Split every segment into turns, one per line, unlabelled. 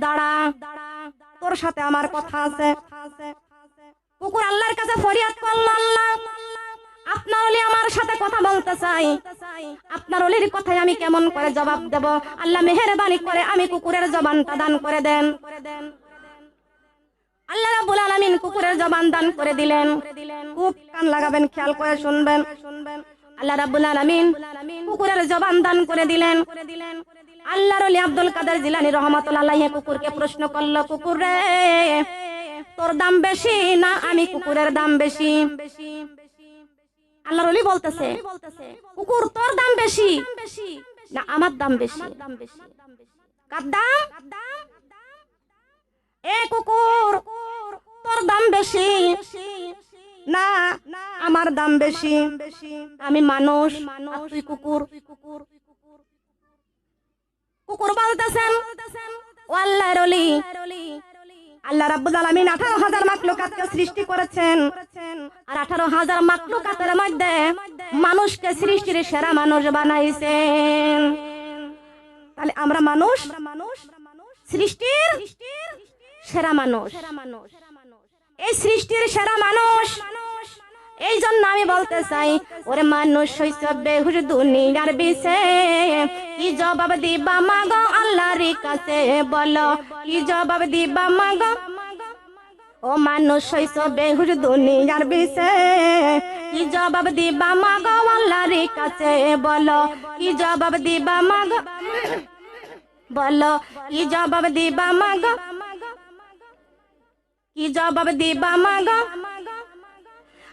দাঁড়া, তোর সাথে আমার কথা আছে। কুকুর আল্লাহর কাছে ফরিয়াদ করল, আল্লাহ আপনার ওলি আমার সাথে কথা বলতে চাই, আপনার ওলির কথায় আমি কেমন করে জবাব দেব? আল্লাহ মেহেরবানি করে আমি কুকুরের জবানটা দান করে দেন। আল্লাহ রাব্বুল আলামিন কুকুরের জবান দান করে দিলেন। খুব কান লাগাবেন, খেয়াল করে শুনবেন। আল্লাহ রাব্বুল আলামিন কুকুরের জবান দান করে দিলেন। আল্লাহর ওলি আব্দুল কাদের জিলানী রহমাতুল্লাহ আলাইহি কুকুরকে প্রশ্ন করলো, কুকুর রে তোর দাম বেশি না আমি কুকুরের দাম বেশি? আল্লাহর ওলি বলতেছে, কুকুর তোর দাম বেশি না আমার দাম বেশি? কার দাম? এ কুকুর তোর দাম বেশি না আমার দাম বেশি? আমি মানুষ আর তুই কুকুর। কুকুর বলতেছেন, ও আল্লাহর ওলি, আল্লাহ রাব্বুল আলামিন 18,000 মাখলুকাতকে সৃষ্টি করেছেন, আর 18,000 মাখলুকাতের মধ্যে মানুষকে সৃষ্টির সেরা মানুষ বানাইছেন। তাহলে আমরা মানুষ সৃষ্টির সেরা মানুষ, এই সৃষ্টির সেরা মানুষ। এই জন্য আমি বলতে চাই, ওরে মানুষ হইছ বেহুশ দুনিয়ার বিষে, কি জবাব দিবা মাগো আল্লাহর কাছে বলো, কি জবাব দিবা মাগো? ও মানুষ হইছ বেহুশ দুনিয়ার বিষে, কি জবাব দিবা মাগো আল্লাহর কাছে বলো, কি জবাব দিবা মাগো? বলো কি জবাব দিবা মাগো? কি জবাব দিবা মাগো?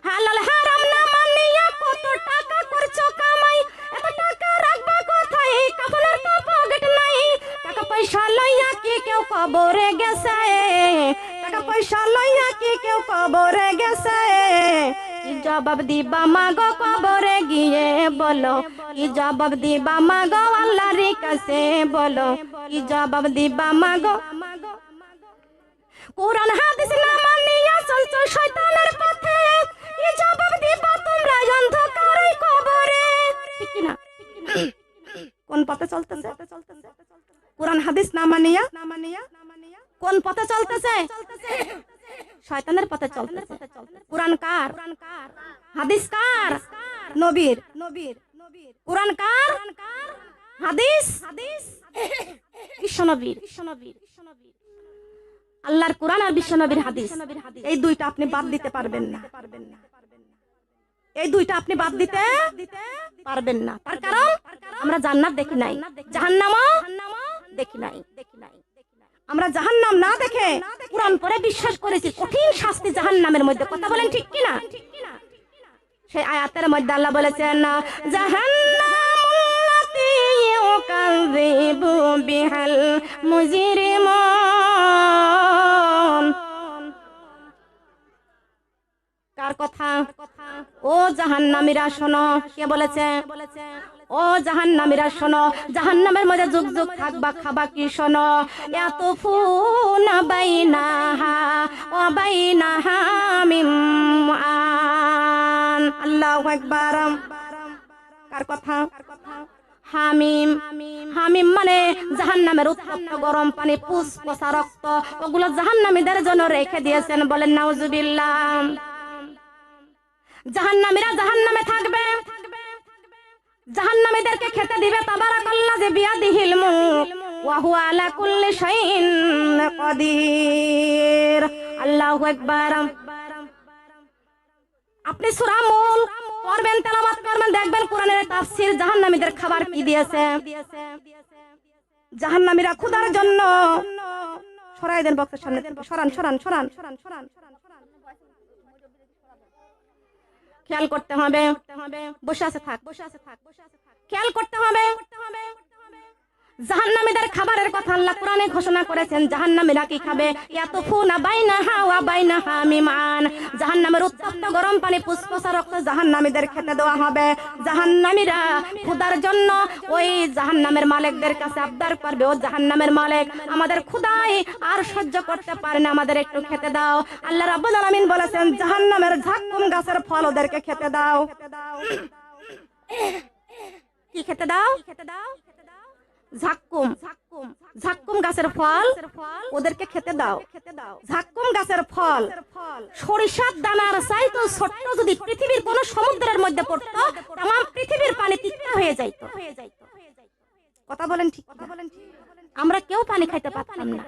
হালাল হারাম না মানিয়া কত টাকা করছো কামাই, এত টাকা রাখবা কোথায়? কাপড়ের তো পকেট নাই, টাকা পয়সা লইয়া কি কেউ কবরে গেছে? টাকা পয়সা লইয়া কি কেউ কবরে গেছে? কি জবাব দিবা মাগো কবরে গিয়ে বলো, কি জবাব দিবা মাগো আল্লাহর কাছে বলো, কি জবাব দিবা মাগো? কোরআন হাদিস না মানিয়া চলছো শয়তানের পথে, কি জবাব দিবা তোমরা অন্ধকারে কবরে? ঠিক কি না? কোন পথে চলতেছে? কোরআন হাদিস না মানিয়া কোন পথে চলতেছে? শয়তানের পথে চলতেছে। কোরআন কার? হাদিস কার? নবীর। কোরআন কার? হাদিস বিশ্ব নবীর। আল্লাহর কোরআন আর বিশ্ব নবীর হাদিস, এই দুইটা আপনি বাদ দিতে পারবেন না। এই দুইটা আপনি বাদ দিতে পারবেন না। তার কারণ আমরা জান্নাত দেখি নাই, জাহান্নামও দেখি নাই। আমরা জাহান্নাম না দেখে কোরআন পড়ে বিশ্বাস করেছি কঠিন শাস্তি জাহান্নামের মধ্যে। কথা বলেন ঠিক কি না? সেই আয়াতের মধ্যে আল্লাহ বলেছেন, জাহান্নামুল্লাতী ইউকাযযিবু বিহাল মুজরিমুন। কার কথা? ও জাহান্নামীরা শোনো। কে বলেছে? ও জাহান্নামীরা শোনো, জাহান্নামের মধ্যে যুগ যুগ থাকবা, খাবা কি শোনো? ইয়াতুফুনা বাইনাহা ওয়া বাইনা হামিম আন। আল্লাহু আকবার। কার কথা? হামিম। হামিম মানে জাহান্নামের উত্তপ্ত গরম পানি, পুষ্পসা রক্ত, ওগুলো জাহান্নামীদের জন্য রেখে দিয়েছেন। বলেন নাউজুবিল্লাহ। জাহান্নামীরা জাহান্নামে থাকবে, জাহান্নামীদেরকে খেতে দিবে তাবারাকাল্লাযী বিয়াদিহিল মুলক ওয়া হুয়া আলা কুল্লি শাইইন কাদির। আল্লাহু আকবার। আপনি সূরা মুলক পড়বেন, তেলাওয়াত করবেন, দেখবেন কোরআনের তাফসীর জাহান্নামীদের খাবার কি দিয়েছে। জাহান্নামীরা ক্ষুধার জন্য, সরাই দেন বক্সের সামনে, সরান। খেয়াল করতে হবে, বসে আছে থাক, খেয়াল করতে হবে। জাহান্নামীদের খাবারের কথা আল্লাহ কোরআনে ঘোষণা করেছেন। জাহান্নামীরা কি খাবে? ইয়াতুফুনা বাইনাহা ওয়া বাইনা হামিম আন। জাহান্নামের উত্তপ্ত গরম পানি, পুষ্পসা রক্ত জাহান্নামীদের খেতে দেওয়া হবে। জাহান্নামীরা ক্ষুধার জন্য ওই জাহান্নামের মালিকদের কাছে আবদার করবে, ও জাহান্নামের মালিক, আমাদের ক্ষুধায় আর সহ্য করতে পারে না, আমাদের একটু খেতে দাও। আল্লাহ রাব্বুল আলামিন বলেছেন, জাহান্নামের ঝাক্কুম গাছের ফল ওদেরকে খেতে দাও। কি খেতে দাও? ঝাক্কুম ঝাক্কুম গাছের ফল ওদেরকে খেতে দাও। ঝাক্কুম গাছের ফল সরিষার দানার চাইতো ছোট্ট যদি পৃথিবীর কোন সমুদ্রের মধ্যে পড়তো তাম পৃথিবীর পানি তিক্ত হয়ে যাইত। কথা বলেন ঠিক? আমরা কেউ পানি খাইতে পারতাম না,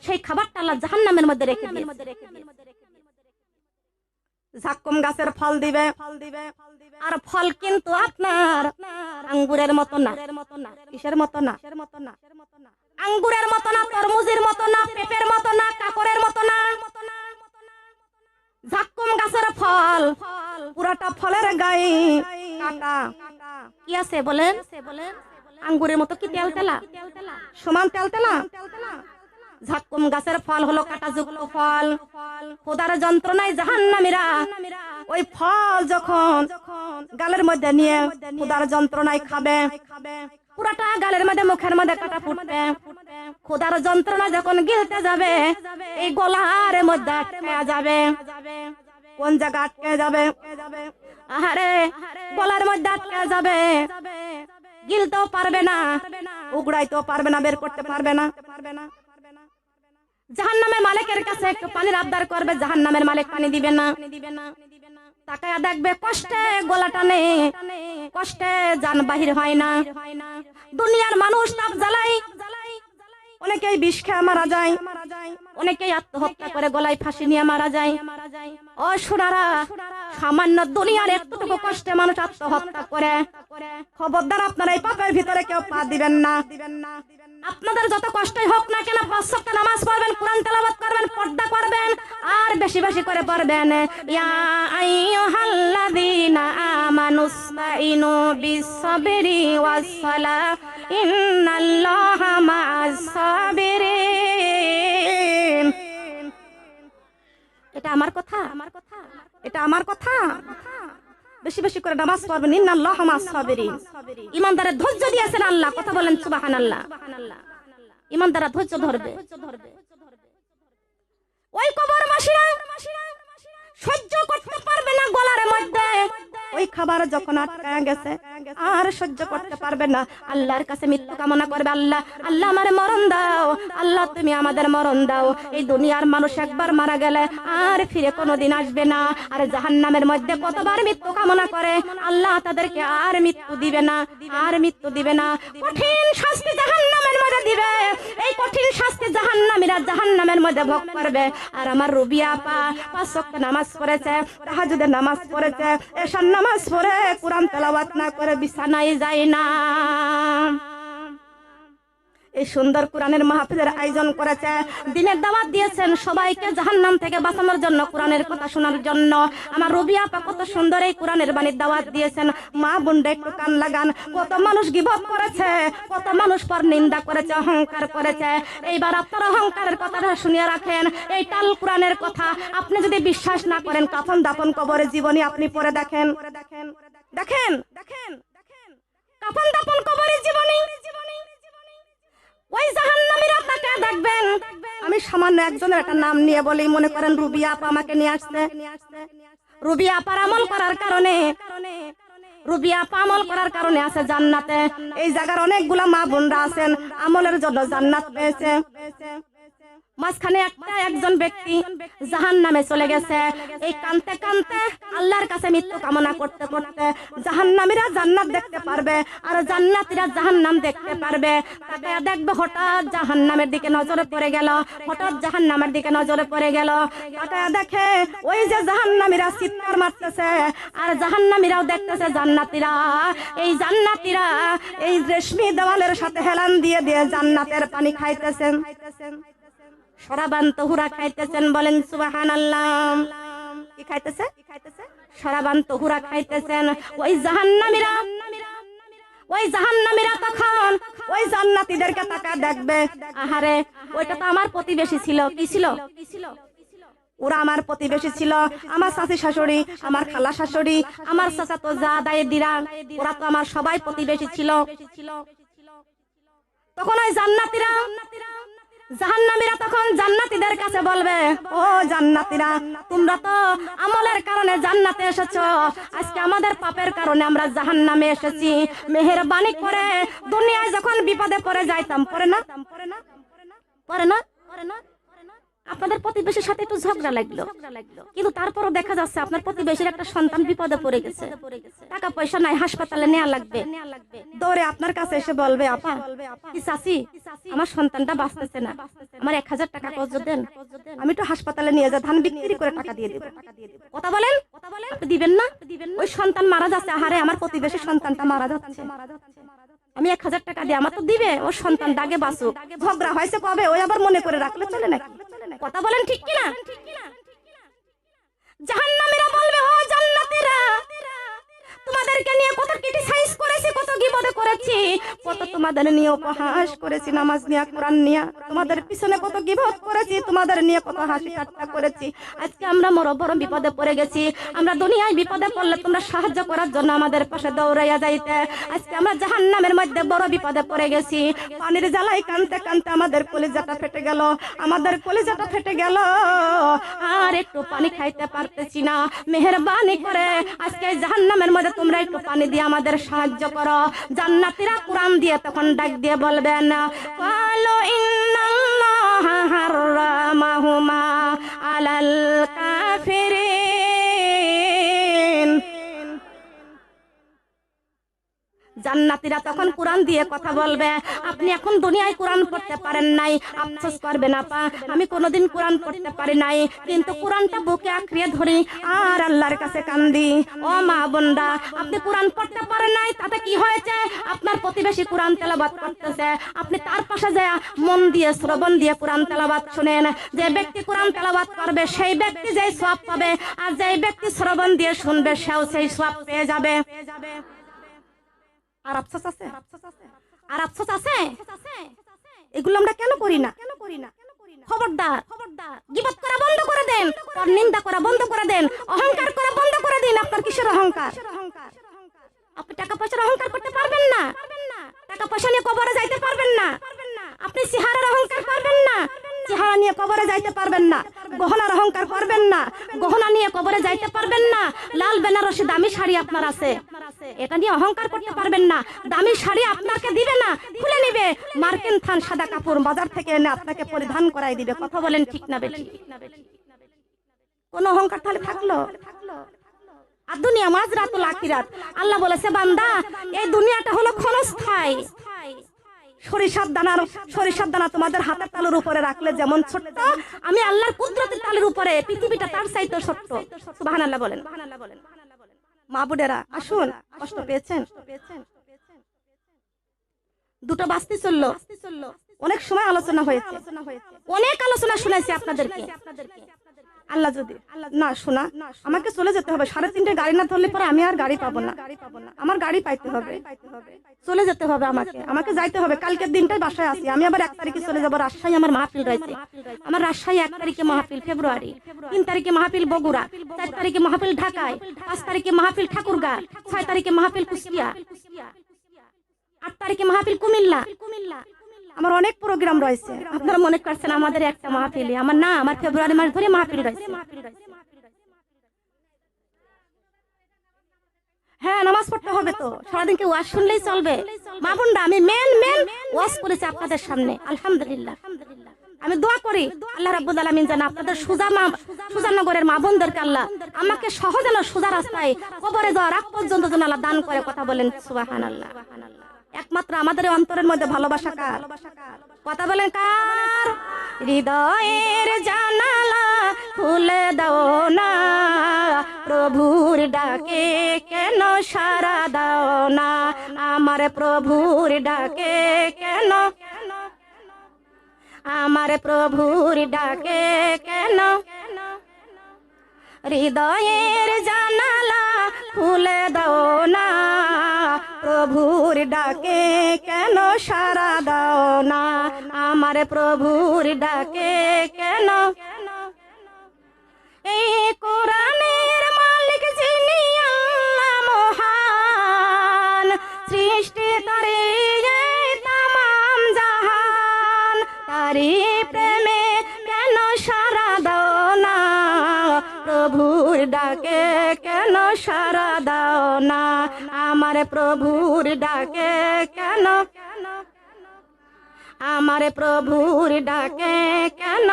সেই খাবারটা আল্লাহ জাহান্নামের মধ্যে রেখে দিয়েছে। ঝাক্কুম গাছের ফল দিবে, আর ফল কিন্তু আপনার আঙ্গুরের মতো না। কিসের মতো না? আঙ্গুরের মতো না, তরমুজের মতো না, পেঁপের মতো না, কাকরের মতো না। ঝাক্কুম গাছের ফল পুরাটা ফলের গায়ে কাটা। কি আছে বলেন? আঙ্গুরের মতো কি তেলতেলা? সমান তেলতেলা? ঝাক্কুম গাছের ফল হলো কাঁটাযুক্ত ফল। খোদার যন্ত্রণায় জাহান্নামীরা ওই ফল যখন গালের মধ্যে নিয়ে খোদার যন্ত্রণায় খাবে, পুরাটা গালের মধ্যে মুখের মধ্যে কাটা ফুটবে। খোদার যন্ত্রণা যখন গিলতে যাবে এই গলার মধ্যে আটকে যাবে। কোন জায়গা আটকে যাবে? আহারে গলার মধ্যে আটকে যাবে। গিলতেও পারবে না, উগড়াইতেও পারবে না, বের করতে পারবে না। জাহান্নামের মালিকের কাছে একটু পানির আবদার করবে, জাহান্নামের মালিক পানি দিবে না। তাকায়া দেখবে কষ্টে গলা টানে, কষ্টে জান বাহির হয় না। দুনিয়ার মানুষ তাপ জ্বালাই, অনেকেই বিষ খেয়ে মারা যায়, অনেকেই আত্মহত্যা করে গলায় ফাঁসি নিয়ে মারা যায়। ও সোনারা, সামান্য দুনিয়ার একটুকু কষ্টে মানুষ আত্মহত্যা করে। খবরদার আপনারা এই পাপের ভিতরে কেউ পা দিবেন না। আপনাদের যত কষ্টই হোক না কেন, 5 ওয়াক্ত নামাজ পড়বেন, কোরআন তেলাওয়াত করবেন, পর্দা করবেন, আর বেশি বেশি করে পড়বেন। ইয়া আইয়ুহাল্লাযীনা আমানুসতাইনু বিস-সাবরি ওয়াস-সালাহ ইন্নাল্লাহা মা'আস-সাবিরিন। এটা আমার কথা, এটা আমার কথা। বেশি বেশি করে নামাজ পড়বেন। ইন্নাল্লাহা মা'আস-সাবিরিন। ঈমানদারের ধৈর্য দিয়েছেন আল্লাহ। কথা বলেন সুবহানাল্লাহ। ঈমানদাররা ধৈর্য ধরবে। ওই কবরবাসীরা সহ্য করতে পারবে না গলার মধ্যে ওই খাবার যখন আটকায় গেছে, আর সহ্য করতে পারবে না। আল্লাহর কাছে মৃত্যু কামনা করবে, আল্লাহ আল্লাহ আমারে মরণ দাও, আল্লাহ তুমি আমাদের মরণ দাও। এই দুনিয়ার মানুষ একবার মারা গেলে আর ফিরে কোনোদিন আসবে না। আর জাহান্নামের মধ্যে কতবার মৃত্যু কামনা করে, আল্লাহ তাদেরকে আর মৃত্যু দিবে না, আর মৃত্যু দিবে না। কঠিন শাস্তি জাহান্নামের মধ্যে দিবে। এই কঠিন শাস্তি জাহান্নামীরা জাহান্নামের মধ্যে ভোগ করবে। আর আমার রুবিয়া আপা 5 ওয়াক্ত নামাজ পড়েছে, তাহাজ্জুদের নামাজ পড়েছে, এশার নামাজ পড়ে কোরআন তেলাওয়াত না করে বিছানায় যায় না। এই সুন্দর কোরআনের মাহফিলের আয়োজন করেছে, দিনের দাওয়াত দিয়েছেন সবাইকে জাহান্নাম থেকে বাঁচানোর জন্য, কোরআনের কথা শোনার জন্য। আমার রবিয়া আপা কত সুন্দর এই কোরআনের বাণীর দাওয়াত দিয়েছেন। মা বোনরা একটু কান লাগান। কত মানুষ গীবত করেছে, কত মানুষ পর নিন্দা করেছে, অহংকার করেছে। এইবার আপনারা অহংকারের কথাটা শুনিয়ে রাখেন। এই টাল কোরআনের কথা আপনি যদি বিশ্বাস না করেন, কাফন দাফন কবরে জীবনী আপনি পড়ে দেখেন, দেখেন কাফন দাফন কবরে জীবনী। ওই জাহান্নামীরা তাকে দেখবেন। আমি সামান্য একজনের একটা নাম নিয়ে বলি, মনে করেন রুবিয়া আপা আমাকে নিয়ে আসছে। রুবিয়া আপার আমল করার কারণে, রুবিয়া আপা আমল করার কারণে আছে জান্নাতে। এই জায়গার অনেকগুলা মা বোনরা আছেন, আমলের জন্য জান্নাত পেয়েছে। মাঝখানে একজন ব্যক্তি জাহান্নামে চলে গেছে। এই কানতে কানতে আল্লাহর কাছে মৃত্যু কামনা করতে করতে জাহান্নামীরা জান্নাত দেখতে পারবে, আর জান্নাতীরা জাহান্নাম দেখতে পারবে। তাকে দেখবে হঠাৎ জাহান্নামের দিকে নজরে পড়ে গেল, হঠাৎ জাহান্নামের দিকে নজরে পড়ে গেল। তাকে দেখে ওই যে জাহান্নামীরা চিৎকার মারতেছে, আর জাহান্নামীরাও দেখতেছে জান্নাতীরা। এই জান্নাতীরা এই রেশমি দেওয়ালের সাথে হেলান দিয়ে দিয়ে জান্নাতের পানি খাইতেছেন, শরাবান তহুরা খাইতেছেন। বলেন সুবহানাল্লাহ। কি খাইতেছে? শরাবান তহুরা খাইতেছেন। ওই জাহান্নামীরা তখন ওই জান্নাতীদেরকে তাকা দেখবে, আহারে ওইটা তো আমার প্রতিবেশী ছিল। কি ছিল? ওরা আমার প্রতিবেশী ছিল, আমার চাচি শাশুড়ি, আমার খালা শাশুড়ি, আমার চাচাতো জাদায়ে দিরা, ওরা তো আমার সবাই প্রতিবেশী ছিল। তখন ওই জান্নাতীরা জাহান্নামীরা তখন জান্নাতীদের কাছে বলবে, ও জান্নাতীরা, তোমরা তো আমলের কারণে জান্নাতে এসেছো, আজকে আমাদের পাপের কারণে আমরা জাহান্নামে এসেছি। মেহেরবানি করে দুনিয়ায় যখন বিপদে পড়ে যাইতাম, পড়ে না আপনাদের প্রতিবেশীর সাথে একটু ঝগড়া লাগলো, কিন্তু তারপরও দেখা যাচ্ছে আপনার প্রতিবেশীর একটা সন্তান বিপদে পড়ে গেছে, টাকা পয়সা নাই, হাসপাতালে নেওয়া লাগবে, দৌড়ে আপনার কাছে এসে বলবে, আপা কি চাচি, আমার সন্তানটা বাঁচতেছে না, আমার 1000 টাকা কর্জ দেন, আমি একটু হাসপাতালে নিয়ে যা, ধান বিক্রি করে টাকা দিয়ে দেব। কথা বলেন, আপনি দিবেন না? ওই সন্তান মারা যাচ্ছে, আহারে আমার প্রতিবেশীর সন্তানটা মারা যাচ্ছে, আমি 1000 টাকা দিয়ে, আমার তো দিবে, ওর সন্তান দাগে বাঁচুক। ঝগড়া হয়েছে কবে, ওই আবার মনে করে রাখলে চলে নাকি? কথা বলেন ঠিক কিনা? জাহান্নামীরা বলবে, ও জান্নাতীরা, তোমাদেরকে নিয়ে কত ক্রিটিসাইজ করেছি, কত গীবত করেছি, কত তোমাদের নিয়ে উপহাস করেছি, নামাজ নিয়ে, কোরআন নিয়ে, তোমাদের পিছনে কত গীবত করেছি, তোমাদের নিয়ে কত হাসি ঠাট্টা করেছি। আজকে আমরা বড় বিপদে পড়ে গেছি, আমরা দুনিয়ায় বিপদে পড়লে তোমরা সাহায্য করার জন্য আমাদের পাশে দৌড়াইয়া যাইতে, আজকে আমরা জাহান্নামের মধ্যে বড় বিপদে পড়ে গেছি। পানির জ্বালায় কানতে কানতে আমাদের কলিজাটা ফেটে গেল, আর একটু পানি খাইতে পারতেছি না, মেহেরবানি করে আজকে জাহান্নামের মধ্যে তোমরা একটু পানি দিয়ে আমাদের সাহায্য করো। জান্নাতীরা কোরআন দিয়ে তখন ডাক দিয়ে বলবেন, ক্বালু ইন্নাল্লাহা হারামাহুমা আলাল কাফিরিন। জান্নাতীরা তখন কোরআন দিয়ে কথা বলবে, আপনি এখন দুনিয়ায় কোরআন পড়তে পারেন নাই, আফসোস করবেন আপা, আমি কোনোদিন কোরআন পড়তে পারি নাই, কিন্তু কোরআনটা বুকে আঁকড়িয়ে ধরি আর আল্লাহর কাছে কান্দি। ও মা বোনরা, আপনি কোরআন পড়তে পারেন নাই, তাতে কি হয়েছে? আপনার প্রতিবেশী কোরআন তেলাওয়াত করতেছে, আপনি তার পাশে যায় মন দিয়ে শ্রবণ দিয়ে কোরআন তেলাওয়াত শুনেন। যে ব্যক্তি কোরআন তেলাওয়াত করবে সেই ব্যক্তি যেই সওয়াব পাবে, আর যেই ব্যক্তি শ্রবণ দিয়ে শুনবে সেও সেই সওয়াব পেয়ে যাবে। আর আফসোস আছে? এগুলো আমরা কেন করি না? খবরদার, গীবত করা বন্ধ করে দেন, নিন্দা করা বন্ধ করে দেন, অহংকার করা বন্ধ করে দিন। আপনার কিসের অহংকার? আপনি টাকা পয়সার অহংকার করতে পারবেন না, টাকা পয়সা নিয়ে কবরে যাইতে পারবেন না, আপনি চেহারার অহংকার করবেন না, চেহারা নিয়ে কবরে যাইতে পারবেন না, গহনার অহংকার করবেন না, গহনা নিয়ে কবরে যাইতে পারবেন না, লাল বেনারসি দামি শাড়ি আপনার আছে, এটা নিয়ে অহংকার করতে পারবেন না, দামি শাড়ি আপনাকে দিবে না, খুলে নিবে, মার্কিন থান সাদা কাপড় বাজার থেকে এনে আপনাকে পরিধান করাই দিবে। কথা বলেন ঠিক না বেঠিক? কোন অহংকার তাহলে থাকলো? আর দুনিয়া মাজরাতুল আখিরাত, আল্লাহ বলেছে, বান্দা এই দুনিয়াটা হলো ক্ষণস্থায়ী। সরিষার দানা তোমাদের হাতের তালুর উপরে রাখলে যেমন ছোট্ট, আমি আল্লাহর কুদরতের তালুর উপরে পৃথিবীটা তার চাইতে ছোট্ট। সুবহানাল্লাহ বলেন। মা বোনেরা আসুন, কষ্ট পেয়েছেন? দুটো বাস্তি চললো, অনেক সময় আলোচনা হয়েছে, অনেক আলোচনা শুনেছি আপনাদেরকে। আল্লাহ যদি না শোনা, আমাকে চলে যেতে হবে। 3:30 গাড়ি না ধরলে পরে আমি আর গাড়ি পাবো না, আমার গাড়ি পাইতে হবে, চলে যেতে হবে, আমাকে যাইতে হবে। কালকের দিনটাই বাসায় আছি, আমি আবার 1 তারিখে চলে যাবো। রাজশাহী আমার মাহফিল রয়েছে, আমার রাজশাহী 1 তারিখে মাহফিল ফেব্রুয়ারি, 3 তারিখে মাহফিল বগুড়া, 4 তারিখে মাহফিল ঢাকায়, 5 তারিখে মাহফিল ঠাকুরগাঁ, 6 তারিখে মাহফিল কুষ্টিয়া, 8 তারিখে মাহফিল কুমিল্লা। আমার অনেক প্রোগ্রাম রয়েছে। আপনারা মনে করছেন আমাদের একটা মাহফিল, আমার না, আমার ফেব্রুয়ারি মাস ধরে মাহফিল রয়েছে। হ্যাঁ, নামাজ পড়তে হবে তো, সারাদিন কি ওয়াজ শুনলেই চলবে? মা বোনরা, আমি মেন ওয়াজ করেছি আপনাদের সামনে, আলহামদুলিল্লাহ। আমি দোয়া করি আল্লাহ রাব্বুল আলামিন যেন আপনাদের সুজানগরের মা বোনদেরকে আল্লাহ আমাকে সহজ যেন সোজা রাস্তায় কবরে যাওয়ার আগ পর্যন্ত যেন আল্লাহ দান করে। কথা বলেন সুবহানাল্লাহ। একমাত্র আমাদের অন্তরের মধ্যে ভালোবাসা কার? কথা বলেন কার? হৃদয়ের জানালা খুলে দাও না, প্রভুর ডাকে কেন সাড়া দাও না, আমার প্রভুর ডাকে কেন, আমার প্রভুর ডাকে কেন, হৃদয়ের জানালা খুলে দাও না, প্রভুর ডাকে কেন সাড়া দাও না, আমার প্রভুর ডাকে কেন। এই কোরআনের মালিক যিনি আল্লাহ মহান, সৃষ্টি করে তামাম জাহান, তারিফ প্রভুর ডাকে কেন সাড়া দাও না আমার প্রভুর ডাকে কেন আমার প্রভুর ডাকে কেন